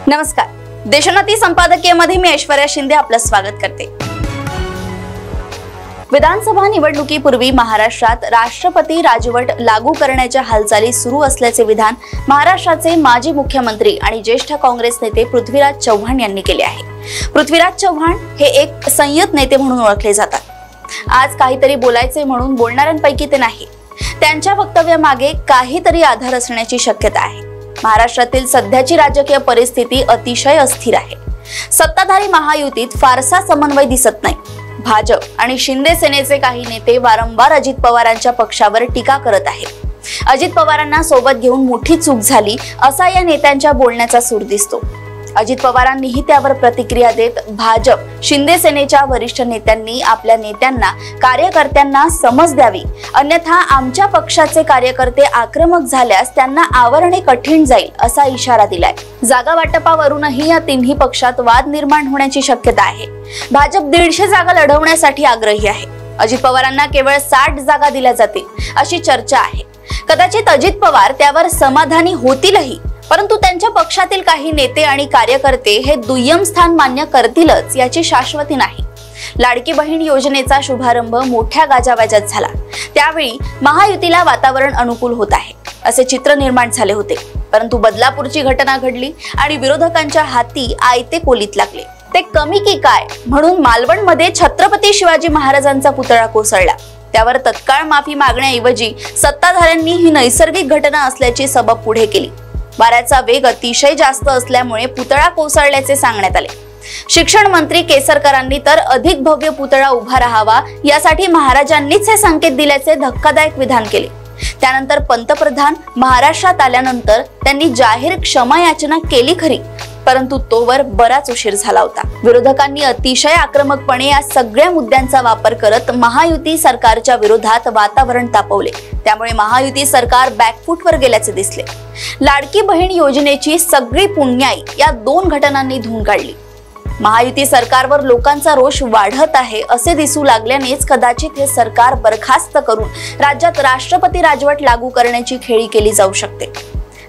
नमस्कार, देशोन्नती संपादकीयमध्ये मी ऐश्वर्या शिंदे आपलं स्वागत करते। विधानसभा निवडणुकीपूर्वी महाराष्ट्रात राष्ट्रपती राजवट लागू करण्याच्या हालचाली सुरू असल्याचे विधान महाराष्ट्राचे माजी मुख्यमंत्री आणि ज्येष्ठ काँग्रेस नेते पृथ्वीराज चव्हाण यांनी केले आहे। पृथ्वीराज चव्हाण हे एक संयत नेते म्हणून ओळखले जातात। आज काहीतरी बोलायचे म्हणून बोलणाऱ्यांपैकी ते नाही। त्यांच्या वक्तव्यामागे काहीतरी आधार असण्याची शक्यता आहे। महाराष्ट्रातील सध्याची राजकीय परिस्थिती अतिशय अस्थिर आहे। सत्ताधारी महायुतीत फारसा समन्वय दिसत नाही। भाजप आणि शिंदे सेनेचे काही नेते वारंवार अजित पवारांच्या पक्षावर टीका करत आहेत। अजित पवारांना सोबत घेऊन मोठी चूक झाली असा या नेत्यांच्या बोलण्याचा सूर दिसतो। अजित पवारांनीही त्यावर प्रतिक्रिया देत भाजप शिंदे सेनेच्या वरिष्ठ नेत्यांनी आपल्या नेत्यांना कार्यकर्त्यांना समज द्यावी, अन्यथा आमच्या पक्षाचे कार्यकर्ते आक्रमक झाल्यास त्यांना आवरणे कठीण जाईल असा इशारा दिलाय। जागा वाटपावरूनही या तिन्ही पक्षात वाद निर्माण होण्याची शक्यता आहे। भाजप 150 जागा लढवण्यासाठी आग्रही आहे। अजित पवारांना केवळ 60 जागा दिल्या जातील अशी चर्चा आहे। कदाचित अजित पवार त्यावर समाधानी होतीलही, परंतु त्यांच्या पक्षातील काही नेते आणि कार्यकर्ते हे दुय्यम स्थान मान्य करतीलच याची शाश्वती नाही। लाडकी बहीण योजनेचा शुभारंभ मोठ्या गाजावाजात झाला, त्यावेळी महायुतीला वातावरण अनुकूल होत आहे असे चित्र निर्माण झाले होते। परंतु बदलापूरची घटना घडली आणि विरोधकांच्या हाती आयते कोलीत लागले। ते कमी की काय म्हणून मालवणमध्ये छत्रपती शिवाजी महाराजांचा पुतळा कोसळला। त्यावर तत्काळ माफी मागण्याऐवजी सत्ताधाऱ्यांनी ही नैसर्गिक घटना असल्याची सबब पुढे केली। वाऱ्याचा वेग अतिशय जास्त असल्यामुळे पुतळा कोसळल्याचे सांगण्यात आले। शिक्षण मंत्री केसरकरांनी तर अधिक भव्य पुतळा उभा राहावा यासाठी महाराजांनीच हे संकेत दिल्याचे धक्कादायक विधान केले। त्यानंतर पंतप्रधान महाराष्ट्रात आल्यानंतर त्यांनी जाहीर क्षमा याचना केली खरी, परंतु तोवर बराच उशीर झाला होता। विरोधकांनी अतिशय आक्रमकपणे या सगळ्या मुद्द्यांचा वापर करत महायुती सरकारच्या विरोधात वातावरण तापवले। त्यामुळे महायुती सरकार बॅकफूटवर गेल्याचे दिसले। लाडकी बहीण योजनेची सगळी पुण्याई या 2 घटनांनी धुवून काढली। महायुती सरकारवर लोकांचा रोष वाढत आहे असे दिसू लागल्यानेच कदाचित हे सरकार बरखास्त करून राज्यात राष्ट्रपती राजवट लागू करण्याची खेळी केली जाऊ शकते।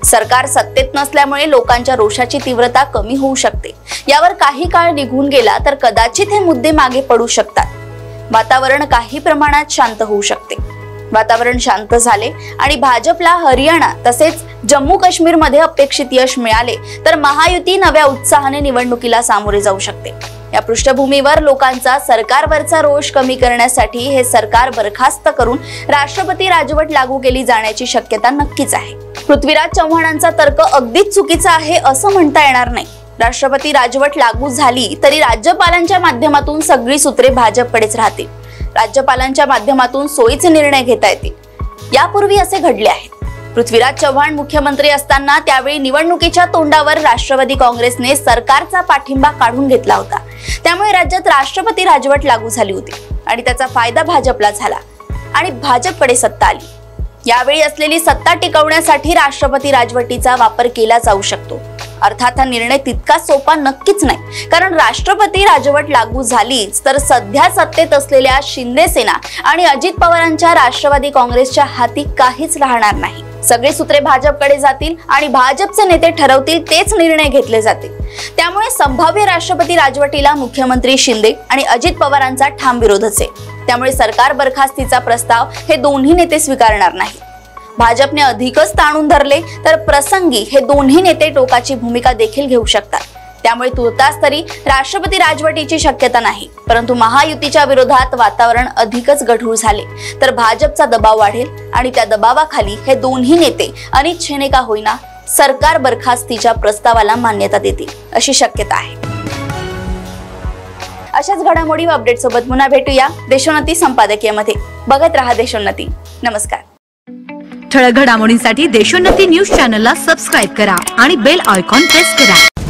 सरकार सत्तेत नसल्यामुळे लोकांच्या रोषाची तीव्रता कमी होऊ शकते। यावर काही काळ निघून गेला तर कदाचित हे मुद्दे मागे पडू शकतात। वातावरण काही प्रमाणात शांत होऊ शकते। वातावरण शांत झाले आणि भाजपला हरियाणा तसेच जम्मू काश्मीर मध्ये अपेक्षित यश मिळाले तर महायुती नव्या उत्साहाने निवडणुकीला सामोरे जाऊ शकते। या पृष्ठभूमीवर लोकांचा सरकारवरचा रोष कमी करण्यासाठी हे सरकार बरखास्त करून राष्ट्रपती राजवट लागू केली जाण्याची शक्यता नक्कीच आहे। पृथ्वीराज चव्हाणांचा तर्क अगदीच चुकीचा आहे असं म्हणता येणार नाही। राष्ट्रपती राजवट लागू झाली तरी राज्यपालांच्या माध्यमातून सगळी सूत्रे भाजपकडेच राहतील। राज्यपालांच्या माध्यमातून सोयीचे निर्णय घेता येतील। यापूर्वी असे घडले आहे। पृथ्वीराज चव्हाण मुख्यमंत्री असताना त्यावेळी निवडणुकीच्या तोंडावर राष्ट्रवादी काँग्रेसने सरकारचा पाठिंबा काढून घेतला होता। त्यामुळे राज्यात राष्ट्रपती राजवट लागू झाली होती आणि त्याचा फायदा भाजपला झाला आणि भाजपकडे सत्ता आली। यावेळी असलेली सत्ता टिकवण्यासाठी राष्ट्रपती राजवटीचा वापर केला जाऊ शकतो। अर्थात हा निर्णय तितका सोपा नक्कीच नाही, कारण राष्ट्रपती राजवट लागू झालीच तर सध्या सत्तेत असलेल्या शिंदे सेना आणि अजित पवारांच्या राष्ट्रवादी काँग्रेसच्या हाती काहीच राहणार नाही। सगळे सूत्रे भाजपकडे जातील आणि भाजपचे नेते ठरवतील तेच निर्णय घेतले जातील। त्यामुळे संभाव्य राष्ट्रपती राजवटीला मुख्यमंत्री शिंदे आणि अजित पवारांचा ठाम विरोधच आहे। त्यामुळे सरकार बरखास्तीचा प्रस्ताव हे दोन्ही नेते स्वीकारणार नाही। भाजपने अधिकच ताणून धरले तर प्रसंगी हे दोन्ही नेते टोकाची भूमिका देखील घेऊ शकतात। त्यामुळे तुर्तास तरी राष्ट्रपती राजवटीची शक्यता नाही, परंतु महायुतीच्या विरोधात वातावरण अधिकच गढूळ झाले तर भाजपचा दबाव वाढेल आणि त्या दबावाखाली हे दोन्ही नेते अनिच्छेने का होईना सरकार बरखास्तीच्या प्रस्तावाला मान्यता देतील अशी शक्यता आहे। अशाच घडामोडी व अपडेट सोबत पुन्हा भेटूया देशोन्नती संपादकीयमध्ये। बघत रहा देशोन्नती। नमस्कार। ठळक घडामोडींसाठी देशोन्नती न्यूज चॅनलला सबस्क्राइब करा आणि बेल आयकॉन प्रेस करा।